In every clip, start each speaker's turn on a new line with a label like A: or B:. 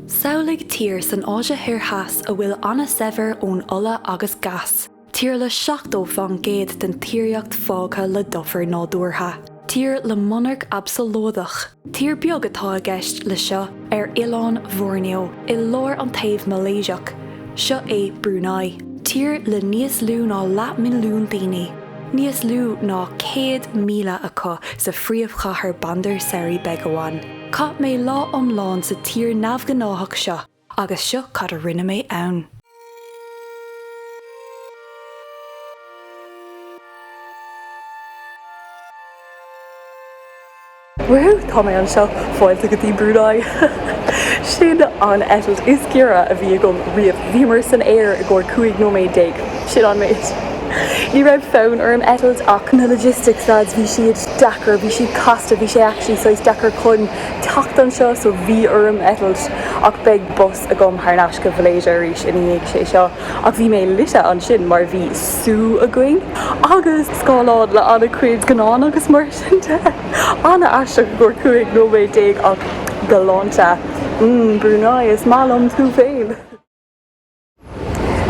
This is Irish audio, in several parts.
A: Saoligh tír san áide thir theas a bhfuil anna sever ón ola agus gas. Tír le 7 fan géad den tíreacht fágtha le dofar nádúrtha. Tír le monarch absolódach. Tír beag atá a gceist le seo ar Oileán Bhórneo I lár an taobh Maléiseach. Seo é Brunei. Tír le níos lú ná leat milliún daoine. Níos lú ná 100 míle acu sa phríomhchathair bandar Saoirí beagháin. Cap mé lá iomlán sa tír neamhghnáthach seo, agus seo cad a rinne mé ann.
B: Well, tá mé an seo fáilte go dtí Brunei. Sin an etalt is gira a bhí agam riamh bhímar san air a gcóir 5 nóméid 10. Sin an méid. Ní raibh fón ar an etalt ach na logistics lads bhí siad dachar, bhí siad casta, bhí sé actually sois dachar chun tacht an seo so bhí ar an etalt ach beag bus agam tharnais go bhléide arís in dhéag sé seo ach bhí mé lite an sin mar bhí sú a going agus scálád le anna cuid ganán agus mar sin de. Anna aiste go gur 5 nóméid 10 ach galánta. Brunei is málam tú féin.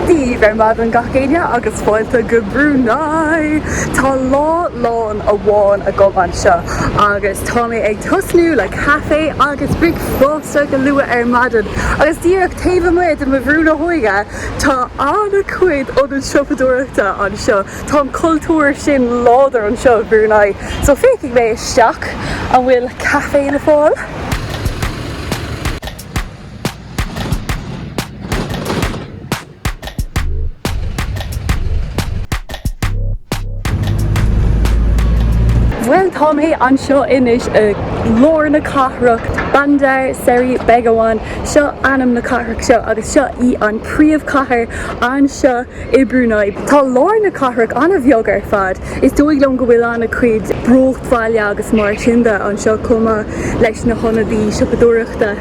B: Dí bheith mad an gachéine agus fáilte go Brunei. Tá lán a bháin a gom an seo agus tá mé ag tosnú le café agus bric fósta go lua ar madan agus díreach taobh muid in bhrúna hoige tá anna cuid ó an siopadúireachta an seo. Tá an cultúr sin láidir an seo Brunei. So féic mé isteach an bhfuil café na fáil. Well, tá mé an seo inis a lór na cathracht bandar Saoirí beagháin seo anam na cathracht seo agus seo í an príomhchathair an seo I Brunei. Tá lór na cathracht anna bheag ar fad. Is dóigh go bhfuil anna cuid brochtmhaile agus mar sinnda an seo cuma leis na honnaí siopadúireachta.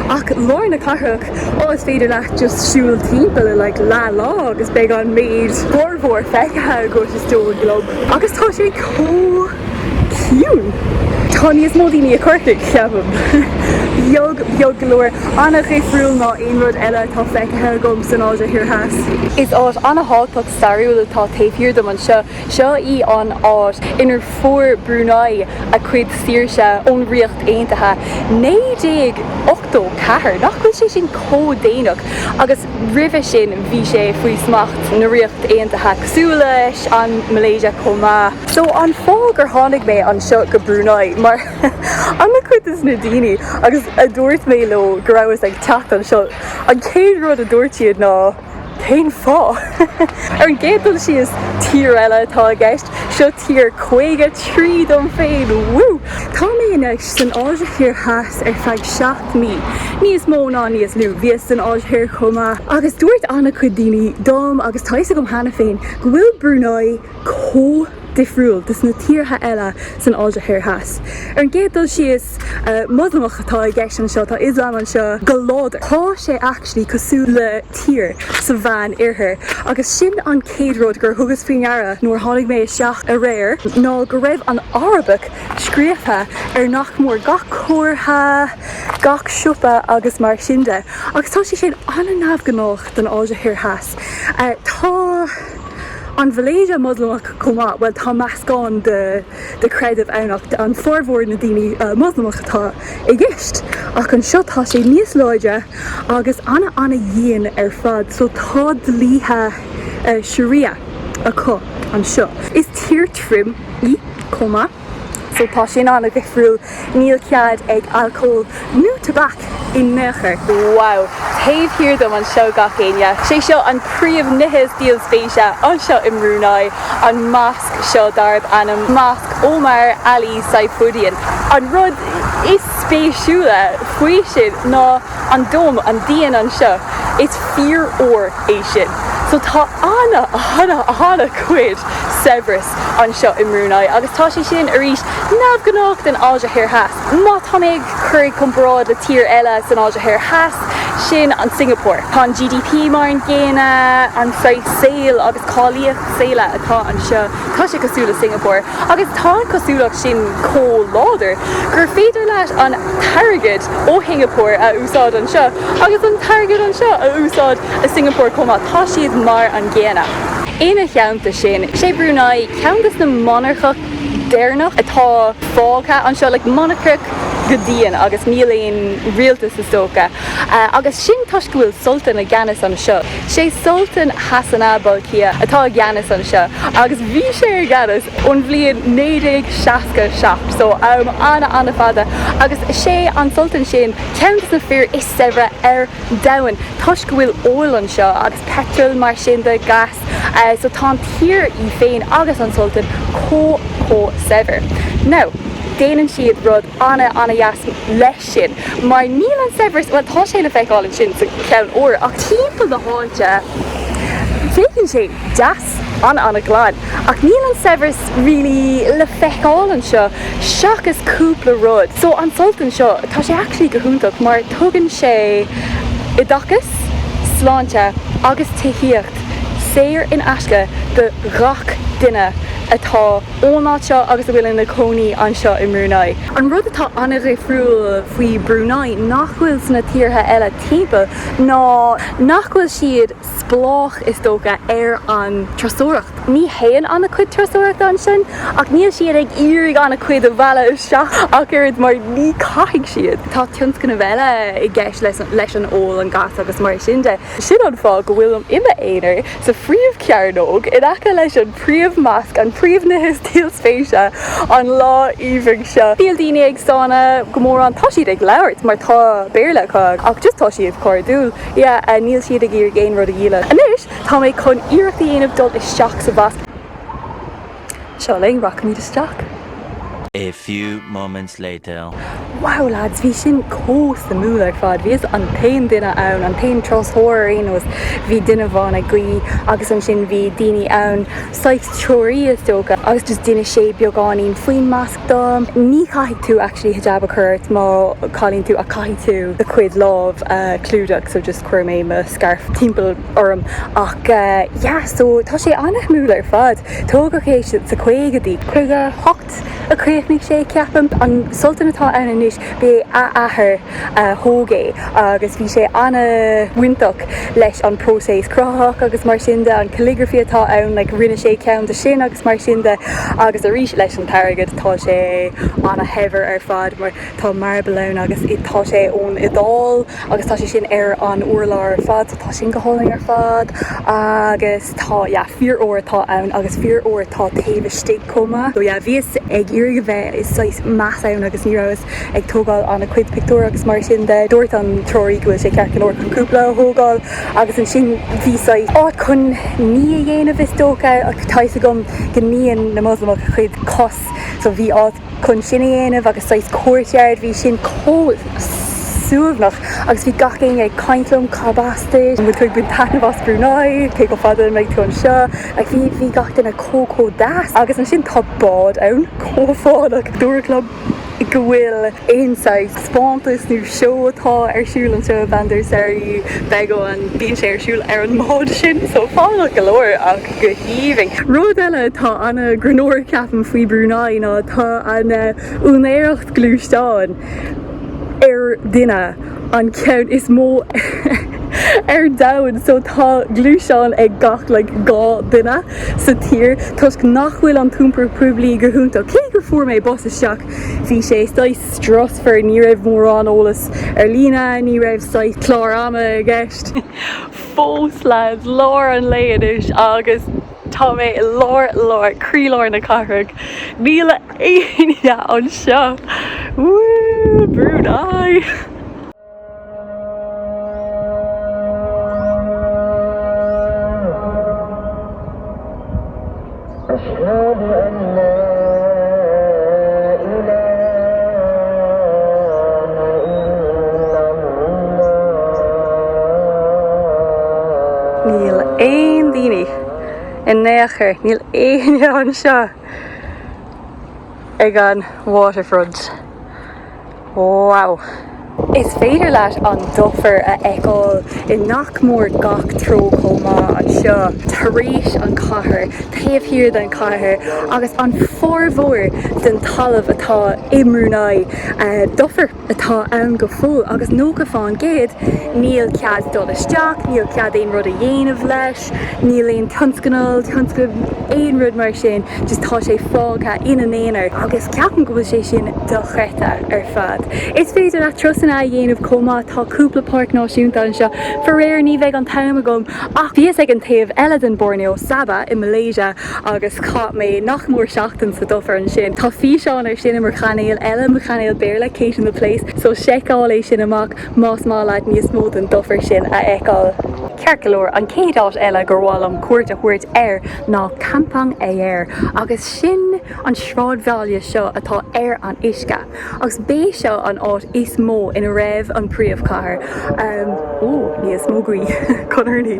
B: Ach lór na cathracht is féidir leat just siúil timpeall le lá agus beag an méid gormhór feicthe go is dóigh glog. Agus tá sé Cún! Tá níos mó daoine a cuairteach ceabham. Beag glóir anna réifriúil ná aon rud eile tá feicthe gom san áide thir theas. Is áit anna háteach stairiúil atá taobhhiúr dom an seo. Seo í an áit inar fuair Brunei a chuid saoirse ón riocht aontaithe. 9-8 nach bhfuil sé sin códéanach agus ribhe sin bhí sé faoi smacht na riocht aontaithe cosúil leis an Maléisia comá. So an fáil gur tháinig mé an seo go Brunei mar anna chuid is na daoine agus a dúirt mé le gur raibh ag teacht an seo. An céad rud a dúirt iad ná céin fá. Ar an gcéadúil si is tír eile atá a gceist, seo tír 53 don féin, wú! Tá mé inis san áide thir theas ar feadh 7,000. Níos mó ná níos lú, bhíos san áide thir chuma. Agus dúirt anna chuid daoine dom agus taise gom hena féin, go bhfuil Brunei difriúil dus na tíortha eile san áide thir theas. Ar an gcéadúil si is Muslimach atá a gceist an seo, tá Islam an seo go láidir. Tá sé actually cosú le tír sa bhean irthir agus sin an céad rud gur thugas faoinheara nuair tháinig mé isteach a réir ná go raibh an Arabic scríofa ar nach mór gach cuairtha, gach siopa agus mar sinnde. Agus tá sé sin anna neamhghnáthach den áide thir theas. Tá an Maléisia Muslimach comá, well tá meascán de creidimh annacht an formhór na daoine Muslimach atá I gceist ach an seo tá sé níos láide agus anna dhéan ar fad so tá dlíthe Sharia acu an seo. Is tír trim í comá so tá sin anna bhifriúil níl cead ag alcohol nó tabac I neachar. Wow! Taobhhiúr dom an seo gachéine. Sé seo an príomhnithes díal spéise an seo in Brunei, an Mosque seo darb anam Mosque Omar Ali Saifuddien. An rud is spéisiúla faoi sin ná an dom an díon an seo. It's 4 uair é sin. So tá anna cuid sebris an seo in Brunei agus tá sé sin arís neamhghnáthach den áide thir theas. Má tá méid chuir compráid le tír eile san áide thir theas sin an Singapore. Tá GDP mar an ggéine an saol agus cáilíocht saoile atá an seo tá sé cosúla Singapore agus tá cosúlaach sin cóláidir gur féidir leis an targad ó Singapore a úsáid an seo agus an targad an seo a úsáid a Singapore comá tá siad mar an ggéana. Éine cheanta sin sé Brunei ceantas na monarchach déirnach atá fága an seo monarchach godíon agus níléon rialtas is tóca agus sin tuisciúil sultan a gceannas an seo. Sé sultan Hassanah Bolkiah atá gceannas an seo agus bhí sé ar gceannas ón bhliain 1967 so anna fada agus sé an sultan sin ceantas na fear is saibhre ar dain tuisciúil óil an seo agus petrol mar sin de gas so tá tír í féin agus an sultan có saibhre. Now déanaan siad rud anna jaas leis sin mar níl an saibhre well tá sé le feicáil sin sa ceann uair ach timpeall na háinte fécinn sé deas anna gláin ach níl an saibhre really le feicáil an seo seachas cúpla rud so an sultan seo tá sé actually go húntaach mar tugann sé i dtachas sláinte agus tuithíocht séir in asca de gach duine atá ónáid seo agus bhfuil na cónaí an seo i Brunei. An rud atá anna réifriúil faoi Brunei nachhfuil sna tíortha eile timpeall nachhfuil siad splách is tóca ar an trasóireacht. Ní héan anna cuid trasóireacht an sin ach níl siad ag iarraigh anna cuid a bhela isteach ach irid mar ní caiigh siad. Tá tionscan na bhela i gceist leis an óil an gas agus mar sin de. Sin an fá go bhfuil imime éonar sa phríomh cearnóg in acha leis an príomh masc an príomh na his tíl spéise an lá íomhah seo. Bíal daoine ag stána go mór an tá siad ag leirt mar tá béarla chuig ach just tá siad cordúil níl siad ag iar géin rud a díile. Anis tá méid chun iireachta dhéanamh dul isteach sa bhas. Seo le rachan iad isteach.
C: A few moments later.
B: Wow lads, bhí sin cós sa múla ar fad. Bhí an tain duine ann, an tain trosthóir aonos bhí duine bháin a gcuí agus an sin bhí daoine ann saith teorí is tóca agus just duine sé beagáín faoin masc dom. Ní caiigh tú actually hijab a chuirt má cálíonn tú a caiigh tú the cuid lámh clúdaach so just chuir mé me scarf timpeall orm ach so tá sé anna múla ar fad. Tóga chééis sa chuigadí chuige hocht a chréithnig sé ceapam an sultan atá anna níos bé ahar hógé agus bhí sé anna wintach leis an próséis crothach agus mar sinnde an calligraphy atá ann rinne sé ceann de sin agus mar sinnde agus a rís leis an targad tá sé anna hever ar fad mar tá marble ann agus tá sé ón idáil agus tá sé sin ar an uorlár ar fad so tá sin go háling ar fad agus tá fíor óir tá ann agus fíor óir tá taobh stig coma so bhíos ag iarige bheith is sais más ann agus níras ag tógáil an a cuid picú agus mar sin de dúirt an troirí gohfuil sé ceart an or chun cúpla thógáil agus an sin bhísáid áit chun ní a dhéanamh is tóca ach taisa gom go níon na Muslimach a chuid cos so bhí áit chun sin a dhéanamh agus sais cuairteard bhí sin cóil súbnach agus bhí gacéin ag caiintlumm cabásteid mu chuig buin tanmhas Brunei pe go fada meid tú an seo ag bhí gatain a cócó das agus an sin tá bád ann cófád ag dúirclub go bhfuil éonáid spántas nó seo atá arsúil an seo bandar saoí begó an bíon sé arsúil ar an mád sin so fála go leir ach go híoming. Rud eile tá anna granóir ceapan faoi Brunei ná tá anna únéireacht glúisteáin ar duine an ceann is mó ar dain so tá glúiseán ag gach gá duine sa tír tus nachhfuil an túmpur prublí go húnta cé gur fuair mé bos isteach bhí sé stáis strasfar ní raibh mór an ólas ar lína ní raibh stáis chlár ama a gceist fós lead lár an léanais agus tá mé lár crílár na carraig níl aine an seo Brunei. Níl éon daoine in néachar níl aine an seo ag an waterfront. Wow. Is féidir leat an dofar a eáil I nach mór gach tro comá an seo taréis an cathair, taobh hir den cathair agus an fórmhór den talamh atá I Brunei dofar atá ann go fóil agus nó go fáin géad níl cead dul isteach, níl cead éon rud a dhéanamh leis, níl éon tionscanal, éon rud mar sin, just tá sé fágtha ina éonar agus ceapan go bhfuil sé sin do chreita ar fad. Is féidir le trosanna dhéanamh comá tá cúpla park náisiúnta an seo for réir ní bheith an tam agam ach bhíos ag an taobh eile den Borneo Sabah in Malaysia agus cá mé nach mór seachtain sa dofar an sin. Tá fí seán ar sin mar chanéil eile mar chanéil béle Kate in the place, so seicáil é sin amach más má leid níos mó den dofar sin a eáil. Cearcalóir an céadát eile gur bháil am cuairt a thuairt air ná Kampong Ayer agus sin an sráidbheáile seo atá air an isca agus bé seo an áit is mó ina raibh an príomh cathair níos mógraí chunarní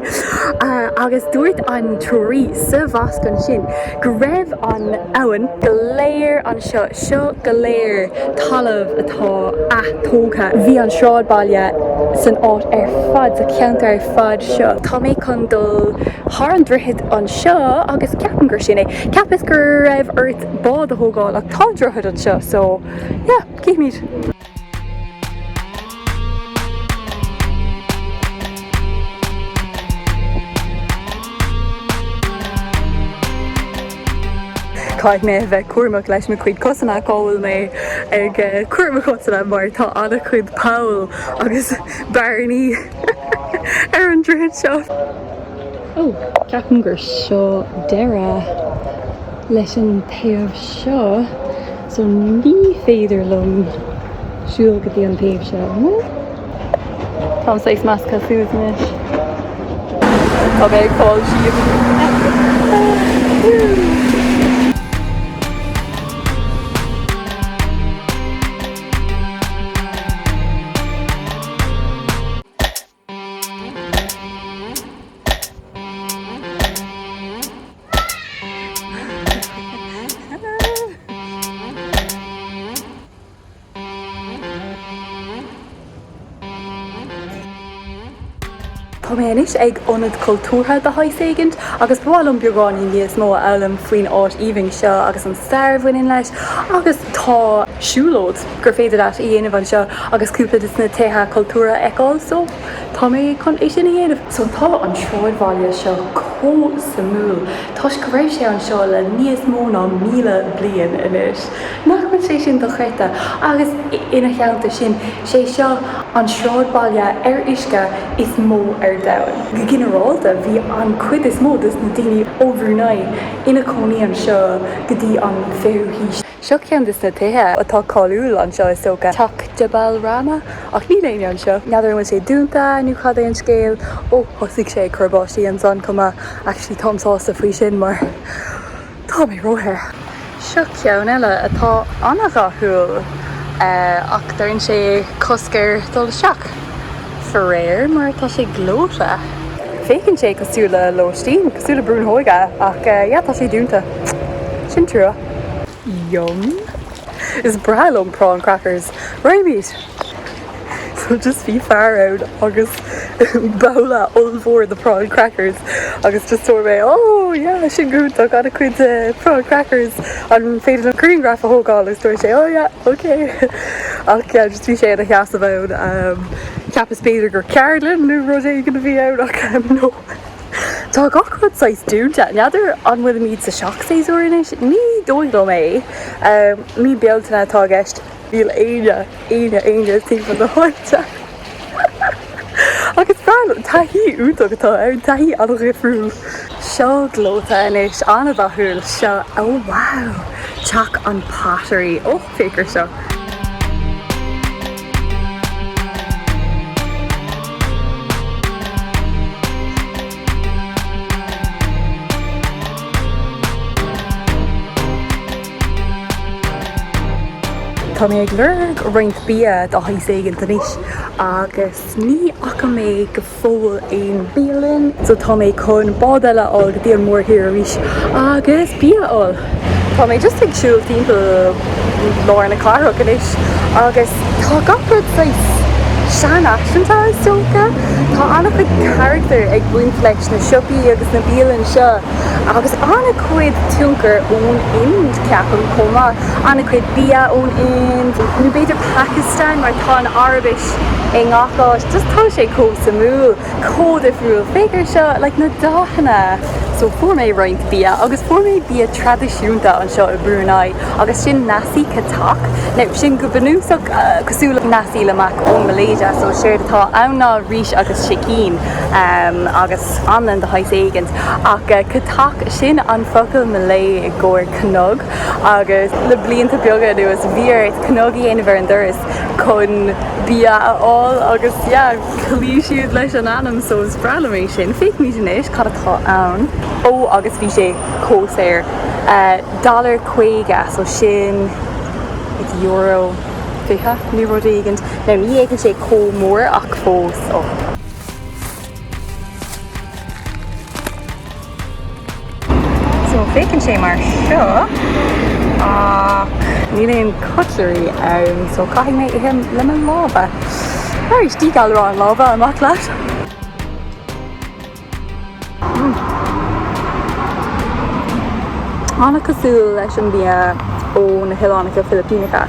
B: agus dúirt an troí sa bhasc an sin go raibh an abhainn go léir an seo go léir talamh atá atóga bhí an sráidbheáile san áit ar fad sa ceantar ar fad seo. Tá mé chun dul thar an droichead an seo agus ceapan gur sin é. Ceapas gur raibh ort bád a thógáil ach tá droichead an seo, so yeah, cíh míad. Caid mé bheith cuairmach leis me chuid cosanna cáil mé ag cuairmach cosanna mar tá anna chuid Paul agus Barney ar an droichead seo. Ceapan gur seo deire leis an taobh seo, so ní féidir lom siúil go dtí an taobh seo. Tá sais masca suasnis. Tá bheith cáil siad. Tá mé inis ag ionad cultúrtha de haigh agus bháilm beagání níos mó elam faoin áit íomhaing seo agus an stairmhainn leis agus tá siúlóid gur féidir leat I dhéanamh an seo agus cúpla is na taithe cultúra eáil, so tá mé chun é sin dhéanamh. So tá an sráidbheáile seo suimiúil. Tá go raibh sé an seo le níos mó ná 1000 bliain inis. Nach man sé sin do chreita agus ina cheanta sin sé seo an sráidbheáile ar isce is mó ar dain. Generálta bhí an cuid is mó dus na daoine ó Brunei ina cónaí an seo go dtí an feadh híis. Seo cean is na taithe atá cáúil an seo is soca teach Jabal Rama ach ní léine an seo. Neadar bhain sé dúnta nu cad é an scéal ó thosaigh sé churbáistí an son cuma actually tomsásta faoi sin mar tá mé róthair. Seo ceann eile atá annach thuúil ach darann sé coscair dul isteach. For réir mar tá sé glóta. Fécinn sé cosúla lóistín, cosúla brúnthóige ach tá sé dúnta. Sin trua. Yum. Is bralum prawn crackers. Right. So just be far out agus bowla all for the prawn crackers. Agus just told me, oh yeah, sin good. I got a quid prawn crackers on faded on green graph a whole gal story say, oh yeah, okay. Okay, just be shade a gas about Capus Peter gur Carolyn new Rosie gonna be out no. Tá gachfud sais dúnta, neadidir an bhfuil míad sa seach sééis uiris, ní dóigh mé, ní bealtainna tá gceist bhíal aine tífa na háite. Agus bhil taithí úta atá ann taithí an rifriú. Seo glóta inis anna bhathúil seo, oh wow, teach an pottery, oh féicear seo. Tá mé ag lurg roinnt bia do haigh tanis agus ní acha mé go fóil éon bíalinn, so tá mé chun bád eile á go dtí an mór hir a rís agus bia áil. Tá mé just ag siúil timpeall láir na carthach inis agus tá gachfud sais sean aisintá is tócha. Tá anna chuid character ag buint leis na siopaí agus na bíalann seo. Agus anna chuid túncar ón ind ceapan comá. Anna chuid bia ón ind. Nu beidir Pakistan mar tá an Arabish in ngachás. Just tá sé suimiúil, difriúil féidir seo like na dáhanna. So fuair mé roint bia, agus fuair mé bia tradiisiúnta an seo i Brunei, agus sin nasi katak. Now sin go banúsach cosúla nasi lemak ó Malaysia, so séir atá anna ríis agus sikín agus anlan de hais éigent. Ach katak sin an focail Malay i gcóir cnog, agus le blianta beaga nuas bhír cnogi éanamh an doras chun bia aáil agus chlí siúd leis an anam so is brala sin. Féic mí sin éis cad atá ann. Ó agus bhí sé cósair $50 so sin euro ficha ní rud éigent. Now ní éigeann sé mór ach fós ó. So féiceann sé mar seo ach ní léon cutlery ann so caithfidh mé ihim le an lába. Airis tí gal rá an lába amach leat. Anna cosúil leis an bia ó na Hilánacha Filipínacha.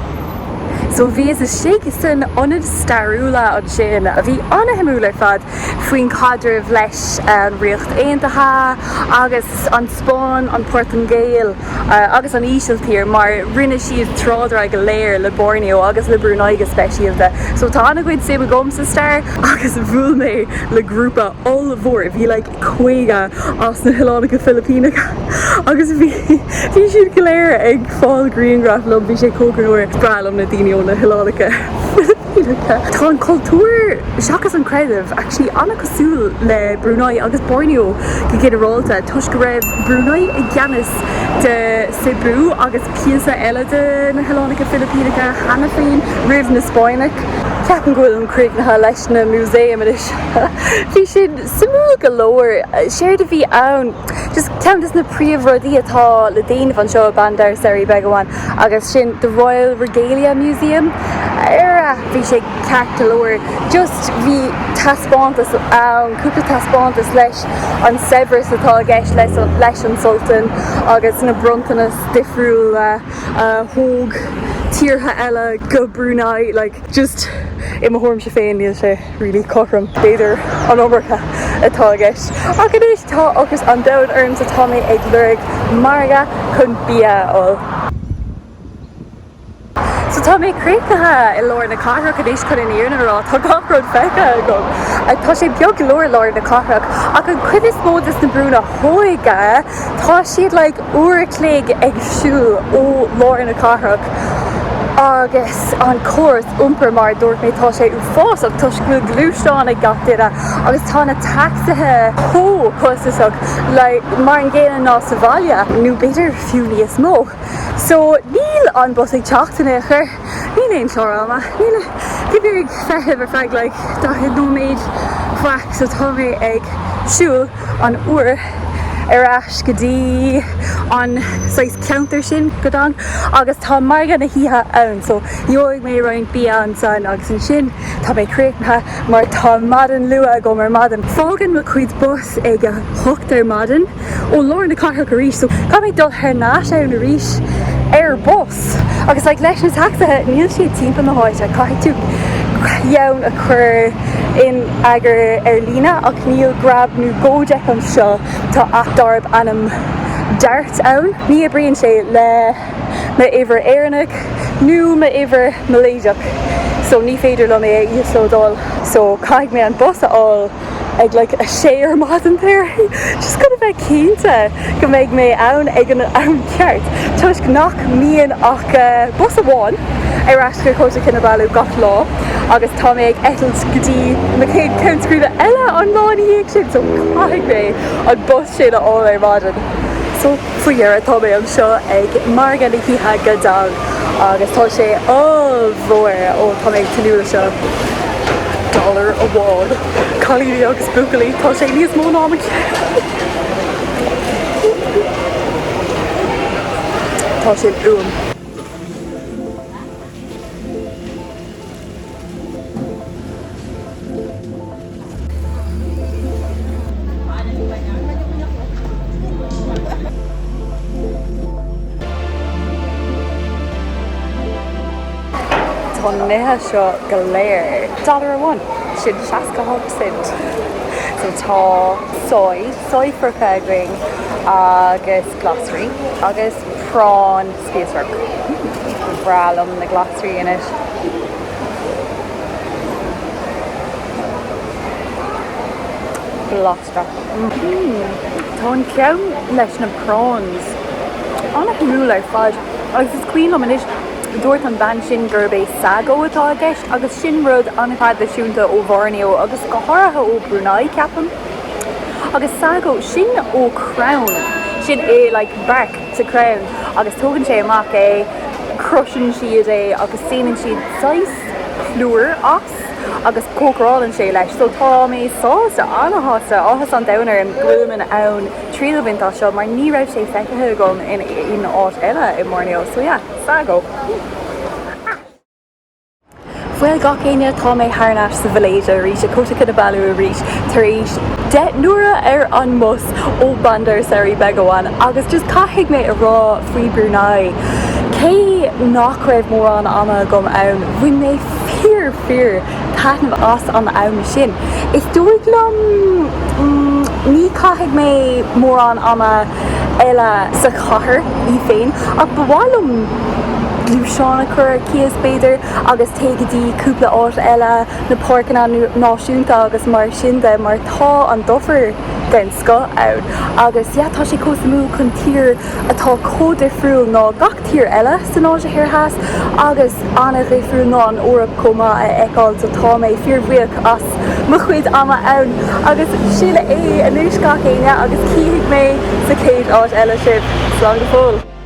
B: So bhí is san ionad starúla an sin a bhí anna himúil fad faoin cadraibh leis an riocht aontaithe agus an Spáin an Portugal agus an ísiltír mar rinne siad trádra go léir le Borneo agus le Brunei go speisialta. So tá anna chuid sim gom sa star agus bhfuil mé le grúpa all bhór bhí le chuige as na Hilánacha Filipínacha agus bhí siad go léir ag fáil Greengraf lom bhí sé cógranúir bralam na daine na Hilánacha Filipínacha. Tá an cultúr seachas an creidimh actually anna cosúil le Brunei agus Borneo go gcéad arálta. Tuis go raibh Brunei i gceannas de Cebu agus piasa eile de na Hilánacha Filipínacha hana féin roimh na Spáinach. Ceapan gohfuil an cruignatha leis na múséim is. Bhí sin suimiúil go leir séir de bhí ann just ceantas na príomhrodí atá le déanamh an seo bandar Seri Begawan agus sin the Royal Regalia Museum. Bhí sé ceart leir just bhí taspáantas ann, cúpla taspáantas leis an sebris atá gceist leis an sultan agus na brontanas difriúil thóg tíortha eile go Brunei just I mthorm sé féin níl sé rilí cothram béidir an Omarcha atá gceist. Ach is tá agus an domhan orms atá mé ag lurig marga chun bia ó. So tá mé créicthe I leir na cathrach a dhééis chun in íarna rá tá gachród fecha agam. Tá sé beag leir na cathrach ach an cuid is mód is na brúna hóige tá siad uairclaig ag siúil ó leir na cathrach. Agus an córas umpar mar dúirt mé tá sé ú fós ach tá sciúil glúiseán ag gataire agus tá na taxathe cosach mar an ggéanana ná Saifuddien nó beidir fiú níos mó. So níl an bus ag teachtainna chur níl éon chlárama. Níl bíag feitheamh ar feig dahead nóméid faic so tá mé ag siúil an uair arás go dtí an counter sin Gadong agus tá marga na hithe ann so dheoig mé roiint bia an san agus an sin tá mé créicthe mar tá madan lua go mar madan. Fágan mo chuid bus ag a thuchttar madan ó leir na cathrach a rís so cá mé dul thar náis ann a rís ar bus agus leis na taxathe níl siad timp na háite caiith tú jeann a chur in agur lína ach níl grab nó góideach an seo tá ach darb anam dart ann. Ní a bríonn sé le ihar éireannach nó me ihar Malaysiach so ní féidir le mé íoslódáil so caiig mé an bus aáil ag a séar madan there just go bheith cínta go méid mé ann ag an ann ceart. Tuis nach mííon ach bus amháin arás gur chóta cinna bailú gach lá agus tá mé ag etalt gotí na céad countcrúda eile an láí ag sin so caiig mé an bus sin aáil ar madan. So faoiar tá mé an seo ag marga na hithe Gadong agus tá sé bhór ó tá mé ag tanúla seo $1 a bhád. Cailíní agus bucalaí tá sé níos mó námach. Tá sé chun nithe seo go léir. $1 sin 60%. So tá soy for pegging, agus glossary, agus prawn spacework. Bralum na glossary in it. Blockstrap. Tá an ceann leis na prawns. Anna hiúil ar fad, agus is cuiin am inis dúirt an ban sin gurbé sago atá a gceist, agus sin rud anfad leisiúnta ó Borneo, agus go háirithe ó Brunei ceapan. Agus sago sin ó crown, sin é like bark to crown, agus tógann sé amach é crushin siad é, agus séanann siad 6 clúr as, agus cócrálann sé leis. So tá mé sásta anhaasta áthas an downar an gluúman ann trílabhintá seo, mar ní raibh sé feicthe gom in áit eile I Borneo. So yeah, sago. Fuil gach céine tá mé thnáis sa bhléide rís a cóta na bailú a rís tar éis de nuaire ar an mus ó bandar sarí beagháin, agus just caiigh mé a rá faoi Brunei. Cé nach raibh mór an ama gom ann, bhuiin mé fear taithmh as an am sin. Is dúirt lom ní caiigh mé mór an ama eile sa chathair í féin, ach bhhailm Luisiána chur cíos beidir agus tégadí cúpla áit eile na páirceanna náisiúnta agus mar sin de mar tá an dofar den sco ann. Agus tá sé cósamú chun tír atá códifriúil ná gach tír eile san áise thirtheas, agus anna réifriúil ná an órap comá a eáil so tá mé fearbhuiach as mo chuid ama ann. Agus síle é a núis gach céine agus cíigh mé sa céad áit eile sib. Slán go fóil.